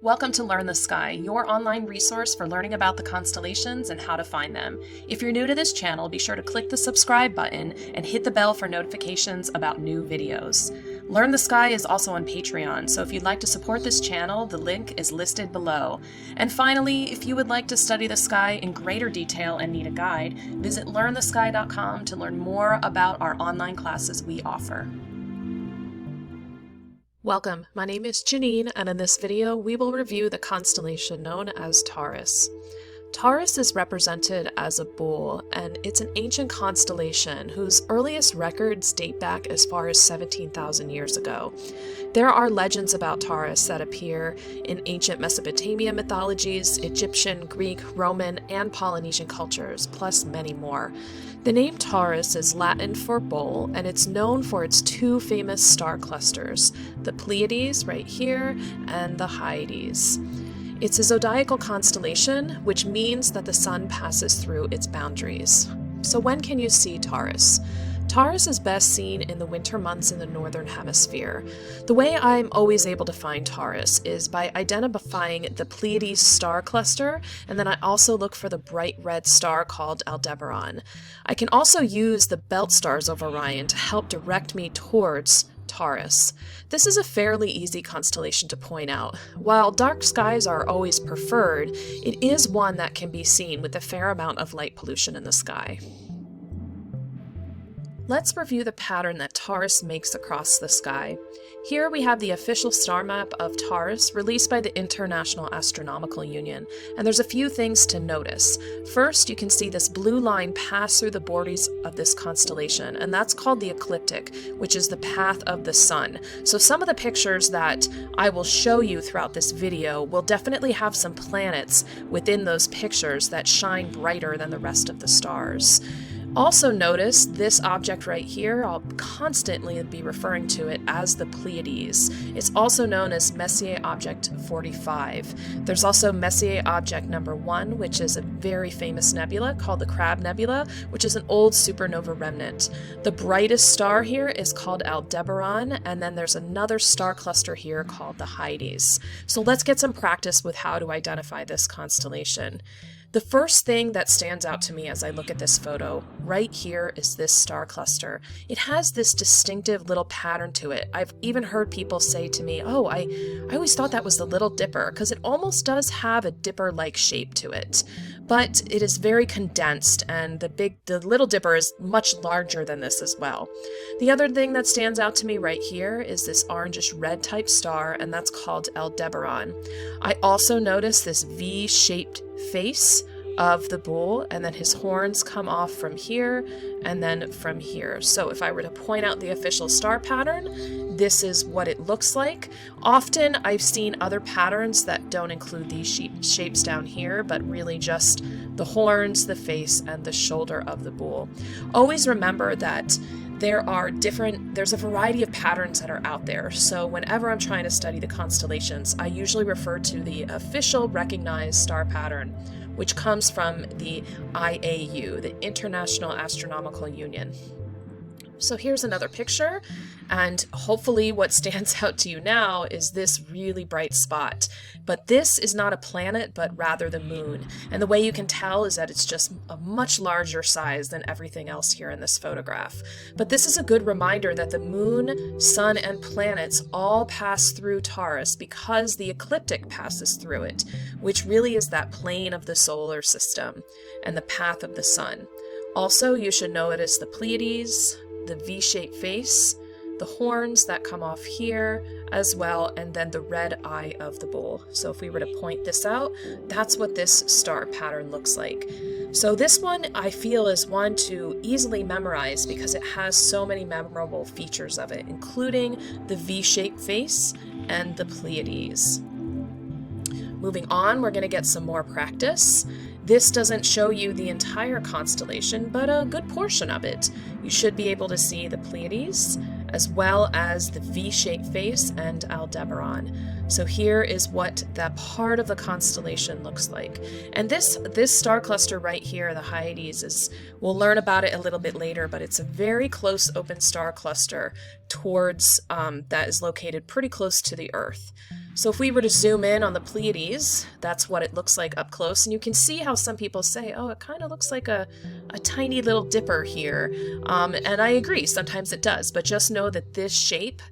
Welcome to Learn the Sky, your online resource for learning about the constellations and how to find them. If you're new to this channel, be sure to click the subscribe button and hit the bell for notifications about new videos. Learn the Sky is also on Patreon, so if you'd like to support this channel, the link is listed below. And finally, if you would like to study the sky in greater detail and need a guide, visit learnthesky.com to learn more about our online classes we offer. Welcome, my name is Janine, and in this video we will review the constellation known as Taurus. Taurus is represented as a bull, and it's an ancient constellation whose earliest records date back as far as 17,000 years ago. There are legends about Taurus that appear in ancient Mesopotamia mythologies, Egyptian, Greek, Roman, and Polynesian cultures, plus many more. The name Taurus is Latin for bull, and it's known for its two famous star clusters, the Pleiades right here and the Hyades. It's a zodiacal constellation, which means that the sun passes through its boundaries. So when can you see Taurus? Taurus is best seen in the winter months in the northern hemisphere. The way I'm always able to find Taurus is by identifying the Pleiades star cluster, and then I also look for the bright red star called Aldebaran. I can also use the belt stars of Orion to help direct me towards Taurus. This is a fairly easy constellation to point out. While dark skies are always preferred, it is one that can be seen with a fair amount of light pollution in the sky. Let's review the pattern that Taurus makes across the sky. Here we have the official star map of Taurus released by the International Astronomical Union, and there's a few things to notice. First, you can see this blue line pass through the borders of this constellation, and that's called the ecliptic, which is the path of the sun. So some of the pictures that I will show you throughout this video will definitely have some planets within those pictures that shine brighter than the rest of the stars. Also notice this object right here. I'll constantly be referring to it as the Pleiades. It's also known as Messier object 45. There's also Messier object number 1, which is a very famous nebula called the Crab Nebula, which is an old supernova remnant. The brightest star here is called Aldebaran, and then there's another star cluster here called the Hyades. So let's get some practice with how to identify this constellation. The first thing that stands out to me as I look at this photo right here is this star cluster. It has this distinctive little pattern to it. I've even heard people say to me, oh, I always thought that was the Little Dipper, because it almost does have a dipper-like shape to it. But it is very condensed, and the Little Dipper is much larger than this as well. The other thing that stands out to me right here is this orangish red type star, and that's called Aldebaran. I also notice this V-shaped face of the bull, and then his horns come off from here and then from here. So if I were to point out the official star pattern, this is what it looks like. Often I've seen other patterns that don't include these shapes down here, but really just the horns, the face, and the shoulder of the bull. Always remember that there's a variety of patterns that are out there. So whenever I'm trying to study the constellations, I usually refer to the official recognized star pattern, which comes from the IAU, the International Astronomical Union. So here's another picture, and hopefully what stands out to you now is this really bright spot. But this is not a planet, but rather the moon. And the way you can tell is that it's just a much larger size than everything else here in this photograph. But this is a good reminder that the moon, sun, and planets all pass through Taurus because the ecliptic passes through it, which really is that plane of the solar system and the path of the sun. Also, you should notice the Pleiades, the V-shaped face, the horns that come off here as well, and then the red eye of the bull. So if we were to point this out, that's what this star pattern looks like. So this one I feel is one to easily memorize because it has so many memorable features of it, including the V-shaped face and the Pleiades. Moving on, we're going to get some more practice. This doesn't show you the entire constellation, but a good portion of it. You should be able to see the Pleiades, as well as the V-shaped face and Aldebaran. So here is what that part of the constellation looks like. And this star cluster right here, the Hyades, we'll learn about it a little bit later, but it's a very close open star cluster towards that is located pretty close to the Earth. So if we were to zoom in on the Pleiades, that's what it looks like up close. And you can see how some people say, oh, it kind of looks like a tiny little dipper here. And I agree, sometimes it does, but just know that this shape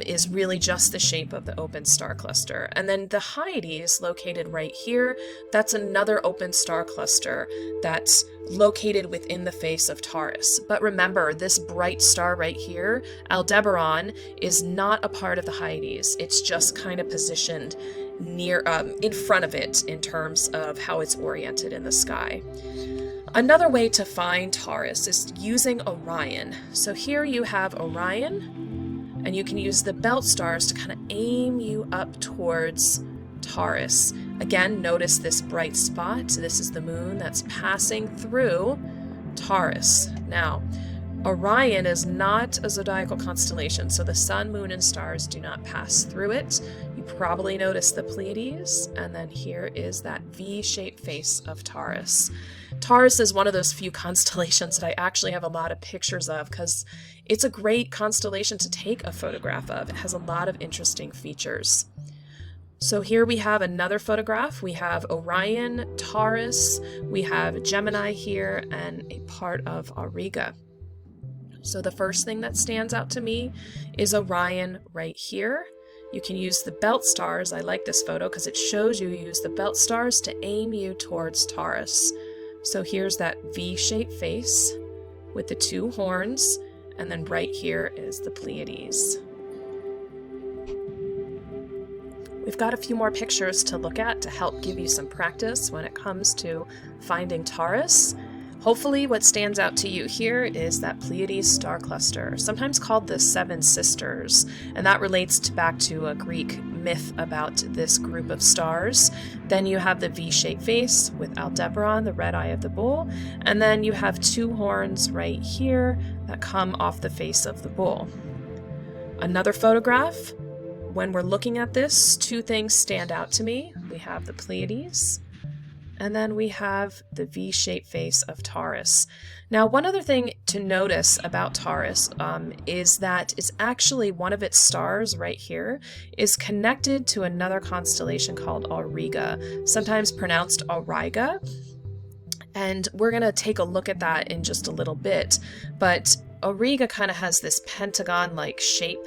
is really just the shape of the open star cluster. And then the Hyades, located right here, that's another open star cluster that's located within the face of Taurus. But remember, this bright star right here, Aldebaran, is not a part of the Hyades. It's just kind of positioned near, in front of it in terms of how it's oriented in the sky. Another way to find Taurus is using Orion. So here you have Orion, and you can use the belt stars to kind of aim you up towards Taurus. Again, notice this bright spot. This is the moon that's passing through Taurus. Now, Orion is not a zodiacal constellation, so the sun, moon, and stars do not pass through it. You probably noticed the Pleiades, and then here is that V-shaped face of Taurus. Taurus is one of those few constellations that I actually have a lot of pictures of because it's a great constellation to take a photograph of. It has a lot of interesting features. So here we have another photograph. We have Orion, Taurus, we have Gemini here, and a part of Auriga. So the first thing that stands out to me is Orion right here. You can use the belt stars. I like this photo because it shows you use the belt stars to aim you towards Taurus. So here's that V-shaped face with the two horns, and then right here is the Pleiades. We've got a few more pictures to look at to help give you some practice when it comes to finding Taurus. Hopefully what stands out to you here is that Pleiades star cluster, sometimes called the Seven Sisters, and that relates back to a Greek myth about this group of stars. Then you have the V-shaped face with Aldebaran, the red eye of the bull, and then you have two horns right here that come off the face of the bull. Another photograph, when we're looking at this, two things stand out to me. We have the Pleiades, and then we have the V-shaped face of Taurus. Now, one other thing to notice about Taurus is that it's actually one of its stars right here is connected to another constellation called Auriga, sometimes pronounced Auriga. And we're going to take a look at that in just a little bit. But Auriga kind of has this pentagon-like shape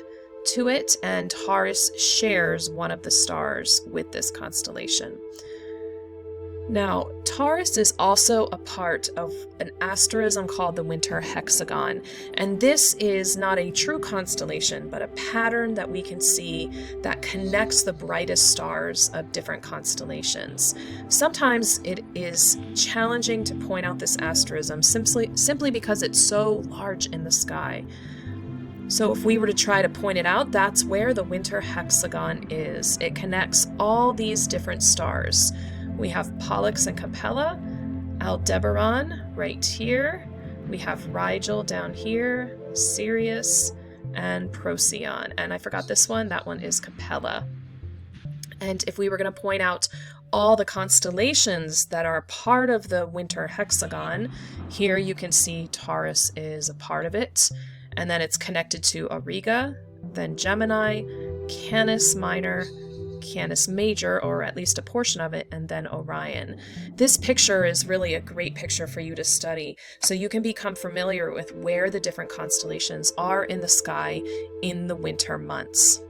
to it, and Taurus shares one of the stars with this constellation. Now, Taurus is also a part of an asterism called the Winter Hexagon, and this is not a true constellation, but a pattern that we can see that connects the brightest stars of different constellations. Sometimes it is challenging to point out this asterism simply because it's so large in the sky. So if we were to try to point it out, that's where the Winter Hexagon is. It connects all these different stars. We have Pollux and Capella, Aldebaran right here. We have Rigel down here, Sirius, and Procyon. And I forgot this one. That one is Capella. And if we were going to point out all the constellations that are part of the Winter Hexagon, here you can see Taurus is a part of it. And then it's connected to Auriga, then Gemini, Canis Minor, Canis Major, or at least a portion of it, and then Orion. This picture is really a great picture for you to study, so you can become familiar with where the different constellations are in the sky in the winter months.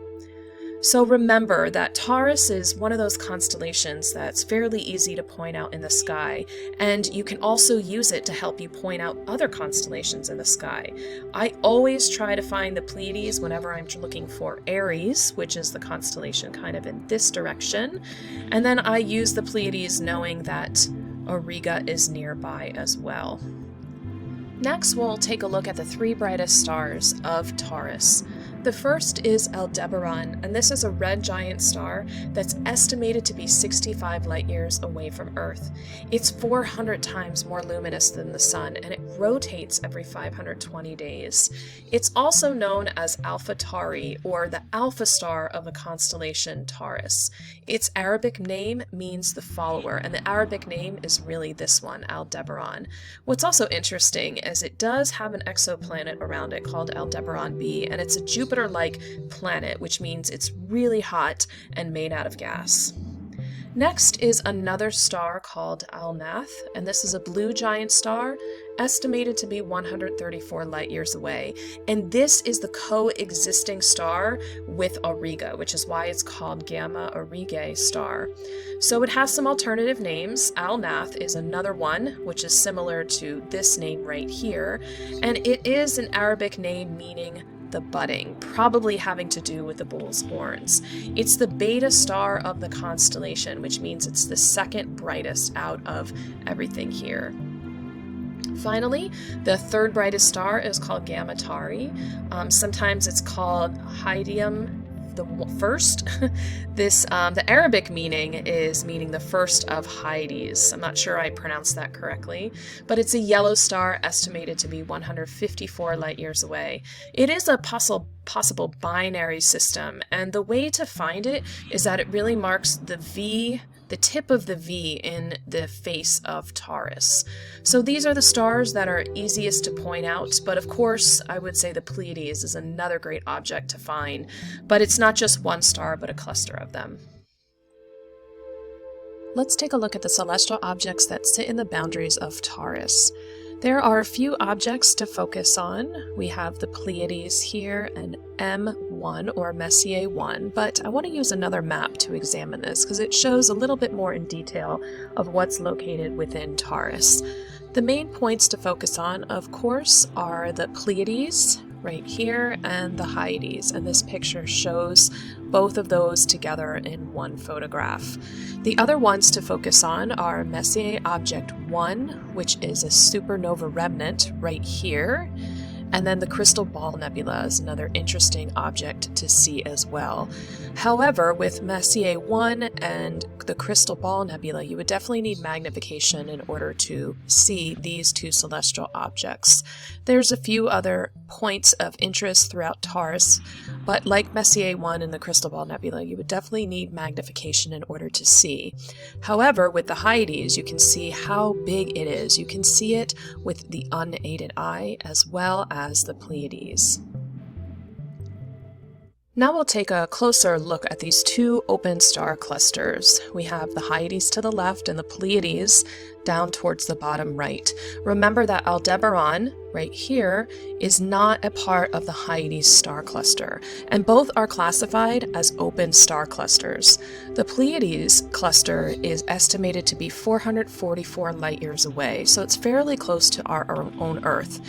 So remember that Taurus is one of those constellations that's fairly easy to point out in the sky, and you can also use it to help you point out other constellations in the sky. I always try to find the Pleiades whenever I'm looking for Aries, which is the constellation kind of in this direction, and then I use the Pleiades knowing that Auriga is nearby as well. Next, we'll take a look at the three brightest stars of Taurus. The first is Aldebaran, and this is a red giant star that's estimated to be 65 light years away from Earth. It's 400 times more luminous than the Sun, and it rotates every 520 days. It's also known as Alpha Tauri, or the alpha star of the constellation Taurus. Its Arabic name means the follower, and the Arabic name is really this one, Aldebaran. What's also interesting is it does have an exoplanet around it called Aldebaran B, and it's a Jupiter Jupiter-like planet, which means it's really hot and made out of gas. Next is another star called Alnath, and this is a blue giant star estimated to be 134 light years away. And this is the coexisting star with Auriga, which is why it's called Gamma Aurigae star. So it has some alternative names. Alnath is another one, which is similar to this name right here, and it is an Arabic name meaning the budding, probably having to do with the bull's horns. It's the beta star of the constellation, which means it's the second brightest out of everything here. Finally, the third brightest star is called Gamma Tauri. Sometimes it's called Hyades, the first. The Arabic meaning is meaning the first of Hyades. I'm not sure I pronounced that correctly, but it's a yellow star estimated to be 154 light years away. It is a possible binary system, and the way to find it is that it really marks the V, the tip of the V in the face of Taurus. So these are the stars that are easiest to point out, but of course I would say the Pleiades is another great object to find, but it's not just one star but a cluster of them. Let's take a look at the celestial objects that sit in the boundaries of Taurus. There are a few objects to focus on. We have the Pleiades here and M1 or Messier 1, but I want to use another map to examine this because it shows a little bit more in detail of what's located within Taurus. The main points to focus on, of course, are the Pleiades right here and the Hyades, and this picture shows both of those together in one photograph. The other ones to focus on are Messier Object 1, which is a supernova remnant right here, and then the Crystal Ball Nebula is another interesting object to see as well. However, with Messier 1 and the Crystal Ball Nebula, you would definitely need magnification in order to see these two celestial objects. There's a few other points of interest throughout Taurus, but like Messier 1 and the Crystal Ball Nebula, you would definitely need magnification in order to see. However, with the Hyades, you can see how big it is. You can see it with the unaided eye as well as the Pleiades. Now we'll take a closer look at these two open star clusters. We have the Hyades to the left and the Pleiades down towards the bottom right. Remember that Aldebaran, right here, is not a part of the Hyades star cluster, and both are classified as open star clusters. The Pleiades cluster is estimated to be 444 light years away, so it's fairly close to our own Earth.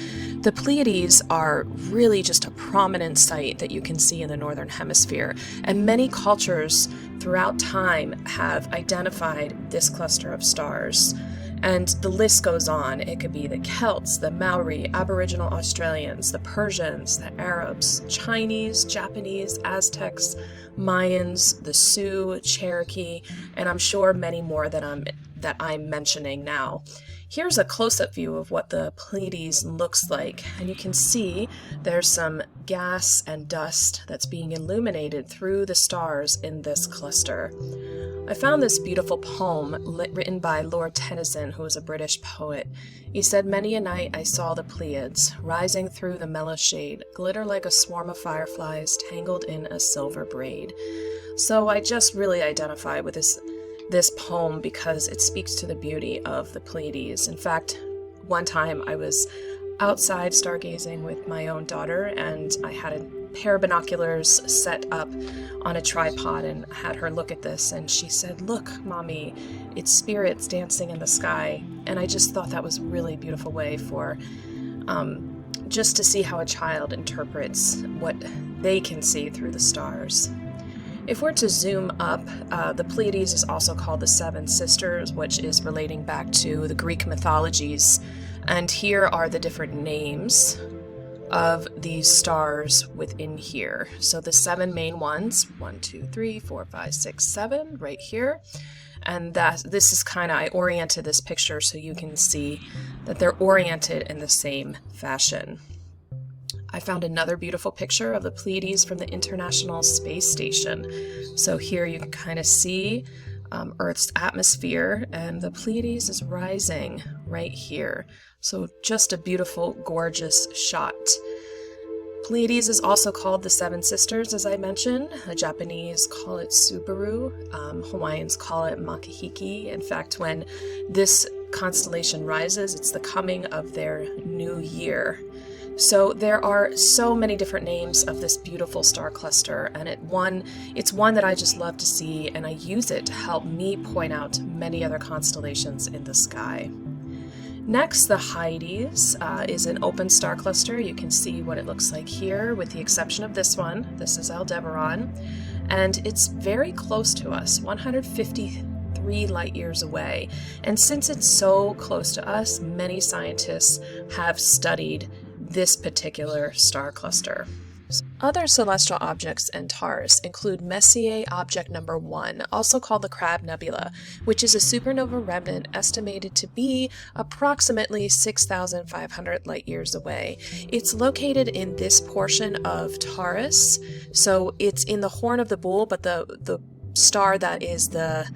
The Pleiades are really just a prominent sight that you can see in the northern hemisphere, and many cultures throughout time have identified this cluster of stars. And the list goes on. It could be the Celts, the Maori, Aboriginal Australians, the Persians, the Arabs, Chinese, Japanese, Aztecs, Mayans, the Sioux, Cherokee, and I'm sure many more that I'm mentioning now. Here's a close-up view of what the Pleiades looks like, and you can see there's some gas and dust that's being illuminated through the stars in this cluster. I found this beautiful poem written by Lord Tennyson, who was a British poet. He said, "Many a night I saw the Pleiades, rising through the mellow shade, glitter like a swarm of fireflies tangled in a silver braid." So I just really identify with this poem because it speaks to the beauty of the Pleiades. In fact, one time I was outside stargazing with my own daughter, and I had a pair of binoculars set up on a tripod and had her look at this, and she said, "Look, Mommy, it's spirits dancing in the sky." And I just thought that was a really beautiful way for just to see how a child interprets what they can see through the stars. If we're to zoom up, the Pleiades is also called the Seven Sisters, which is relating back to the Greek mythologies. And here are the different names of these stars within here. So the seven main ones, 1, 2, 3, 4, 5, 6, 7, right here. And this is I oriented this picture so you can see that they're oriented in the same fashion. I found another beautiful picture of the Pleiades from the International Space Station. So here you can see Earth's atmosphere, and the Pleiades is rising right here. So just a beautiful, gorgeous shot. Pleiades is also called the Seven Sisters, as I mentioned. The Japanese call it Subaru. Hawaiians call it Makahiki. In fact, when this constellation rises, it's the coming of their new year. So there are so many different names of this beautiful star cluster, and it's one that I just love to see, and I use it to help me point out many other constellations in the sky. Next, the Hyades is an open star cluster. You can see what it looks like here, with the exception of this one. This is Aldebaran, and it's very close to us, 153 light years away. And since it's so close to us, many scientists have studied this particular star cluster. Other celestial objects in Taurus include Messier object number 1, also called the Crab Nebula, which is a supernova remnant estimated to be approximately 6,500 light years away. It's located in this portion of Taurus, so it's in the Horn of the Bull, but the star that is the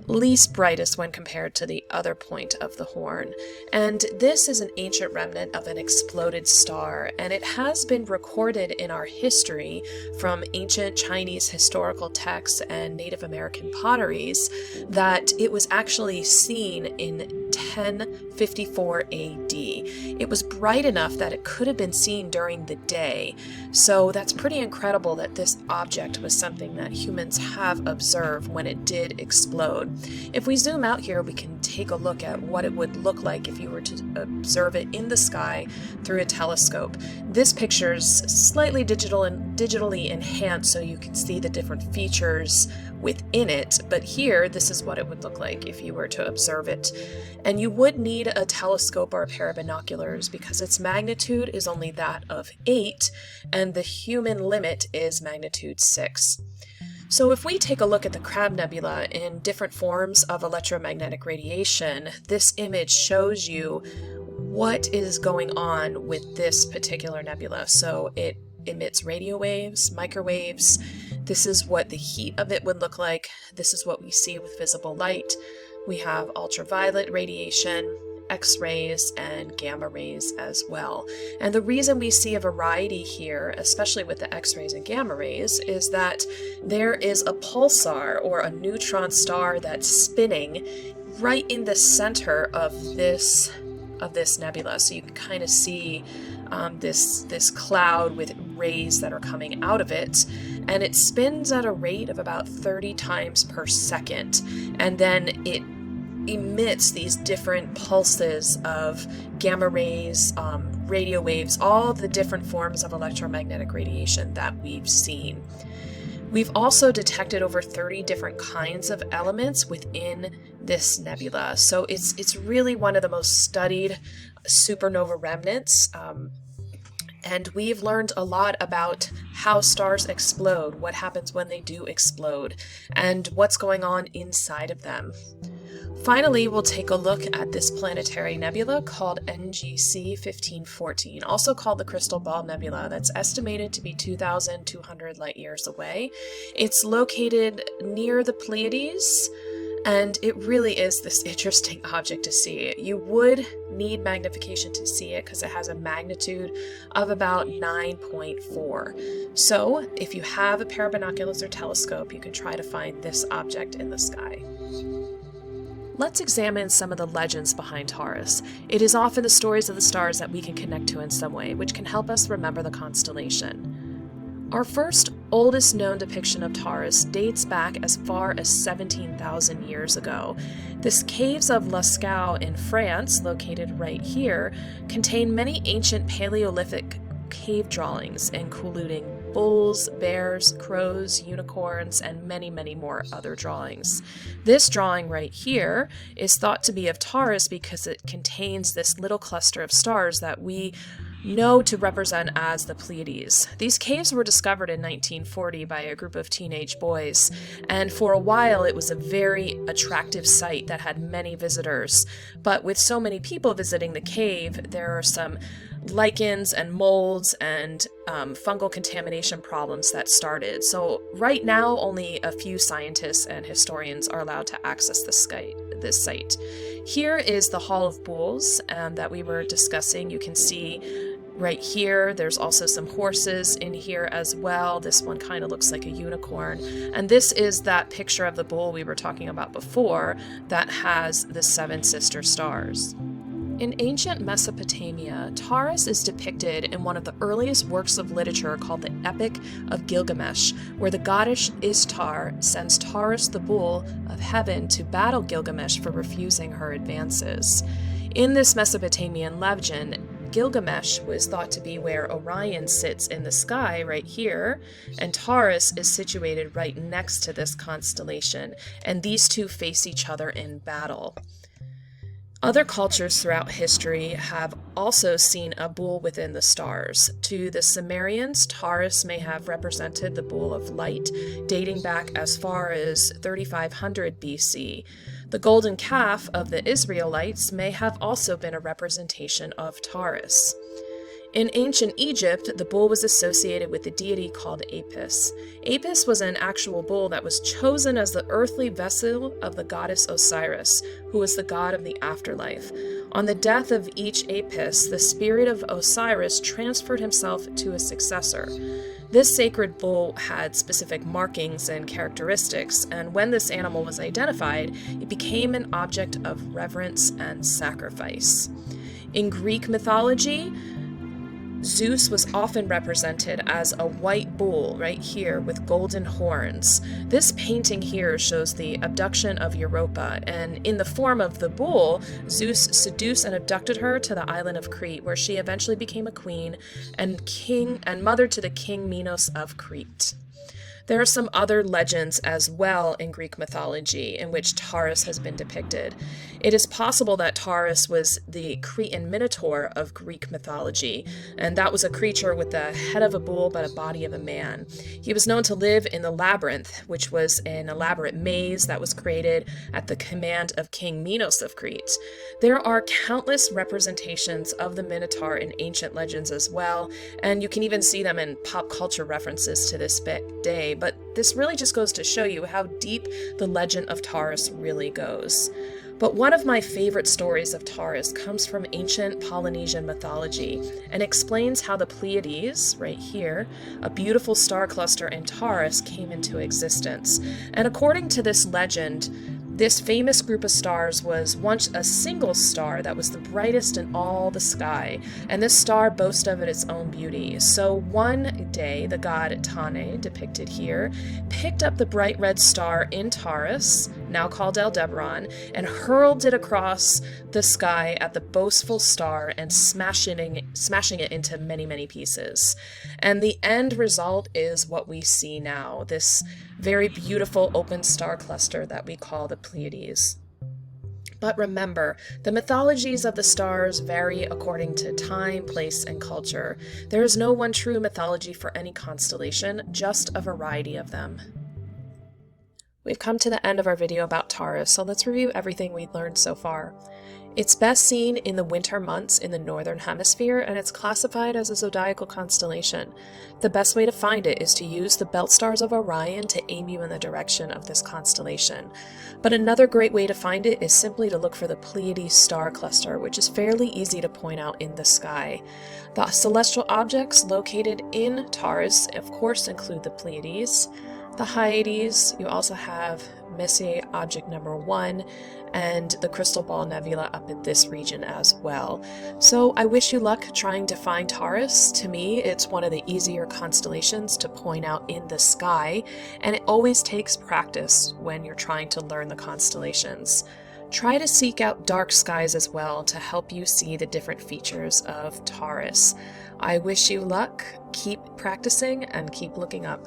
least brightest when compared to the other point of the horn. And this is an ancient remnant of an exploded star, and it has been recorded in our history from ancient Chinese historical texts and Native American potteries that it was actually seen in 1054 AD. It was bright enough that it could have been seen during the day, so that's pretty incredible that this object was something that humans have observed when it did explode. If we zoom out here, we can take a look at what it would look like if you were to observe it in the sky through a telescope. This picture is slightly digitally enhanced so you can see the different features within it, but here this is what it would look like if you were to observe it. And you would need a telescope or a pair of binoculars because its magnitude is only that of 8 and the human limit is magnitude 6. So if we take a look at the Crab Nebula in different forms of electromagnetic radiation, this image shows you what is going on with this particular nebula. So it emits radio waves, microwaves. This is what the heat of it would look like. This is what we see with visible light. We have ultraviolet radiation, X-rays, and gamma rays as well. And the reason we see a variety here, especially with the X-rays and gamma rays, is that there is a pulsar or a neutron star that's spinning right in the center of this nebula. So you can kind of see this cloud with rays that are coming out of it, and it spins at a rate of about 30 times per second, and then it emits these different pulses of gamma rays, radio waves, all the different forms of electromagnetic radiation that we've seen. We've also detected over 30 different kinds of elements within this nebula, so it's really one of the most studied supernova remnants. And we've learned a lot about how stars explode, what happens when they do explode, and what's going on inside of them. Finally, we'll take a look at this planetary nebula called NGC 1514, also called the Crystal Ball Nebula, that's estimated to be 2,200 light years away. It's located near the Pleiades, and it really is this interesting object to see. You would need magnification to see it because it has a magnitude of about 9.4. So if you have a pair of binoculars or telescope, you can try to find this object in the sky. Let's examine some of the legends behind Taurus. It is often the stories of the stars that we can connect to in some way, which can help us remember the constellation. Our first oldest known depiction of Taurus dates back as far as 17,000 years ago. The caves of Lascaux in France, located right here, contain many ancient Paleolithic cave drawings, including bulls, bears, crows, unicorns, and many, many more other drawings. This drawing right here is thought to be of Taurus because it contains this little cluster of stars that we know to represent as the Pleiades. These caves were discovered in 1940 by a group of teenage boys, and for a while it was a very attractive site that had many visitors. But with so many people visiting the cave, there are some lichens and molds and fungal contamination problems that started. So right now, only a few scientists and historians are allowed to access this site. Here is the Hall of Bulls that we were discussing. You can see right here. There's also some horses in here as well. This one kind of looks like a unicorn. And this is that picture of the bull we were talking about before that has the 7 sister stars. In ancient Mesopotamia, Taurus is depicted in one of the earliest works of literature called the Epic of Gilgamesh, where the goddess Ishtar sends Taurus the bull of heaven to battle Gilgamesh for refusing her advances. In this Mesopotamian legend, Gilgamesh was thought to be where Orion sits in the sky right here, and Taurus is situated right next to this constellation, and these two face each other in battle. Other cultures throughout history have also seen a bull within the stars. To the Sumerians, Taurus may have represented the bull of light, dating back as far as 3500 BC. The golden calf of the Israelites may have also been a representation of Taurus. In ancient Egypt, the bull was associated with the deity called Apis. Apis was an actual bull that was chosen as the earthly vessel of the goddess Osiris, who was the god of the afterlife. On the death of each Apis, the spirit of Osiris transferred himself to a successor. This sacred bull had specific markings and characteristics, and when this animal was identified, it became an object of reverence and sacrifice. In Greek mythology, Zeus was often represented as a white bull right here with golden horns. This painting here shows the abduction of Europa, and in the form of the bull, Zeus seduced and abducted her to the island of Crete, where she eventually became a queen and mother to the king Minos of Crete. There are some other legends as well in Greek mythology in which Taurus has been depicted. It is possible that Taurus was the Cretan minotaur of Greek mythology, and that was a creature with the head of a bull but a body of a man. He was known to live in the labyrinth, which was an elaborate maze that was created at the command of King Minos of Crete. There are countless representations of the minotaur in ancient legends as well, and you can even see them in pop culture references to this day. But this really just goes to show you how deep the legend of Taurus really goes. But one of my favorite stories of Taurus comes from ancient Polynesian mythology and explains how the Pleiades, right here, a beautiful star cluster in Taurus, came into existence. And according to this legend, this famous group of stars was once a single star that was the brightest in all the sky, and this star boasted of its own beauty. So one day, the god Tane, depicted here, picked up the bright red star in Taurus, now called Aldebaran, and hurled it across the sky at the boastful star and smashing it into many, many pieces. And the end result is what we see now, this very beautiful open star cluster that we call the Pleiades. But remember, the mythologies of the stars vary according to time, place, and culture. There is no one true mythology for any constellation, just a variety of them. We've come to the end of our video about Taurus, so let's review everything we've learned so far. It's best seen in the winter months in the northern hemisphere, and it's classified as a zodiacal constellation. The best way to find it is to use the belt stars of Orion to aim you in the direction of this constellation. But another great way to find it is simply to look for the Pleiades star cluster, which is fairly easy to point out in the sky. The celestial objects located in Taurus, of course, include the Pleiades, the Hyades. You also have Messier object number 1, and the Crystal Ball Nebula up in this region as well. So I wish you luck trying to find Taurus. To me, it's one of the easier constellations to point out in the sky, and it always takes practice when you're trying to learn the constellations. Try to seek out dark skies as well to help you see the different features of Taurus. I wish you luck, keep practicing, and keep looking up.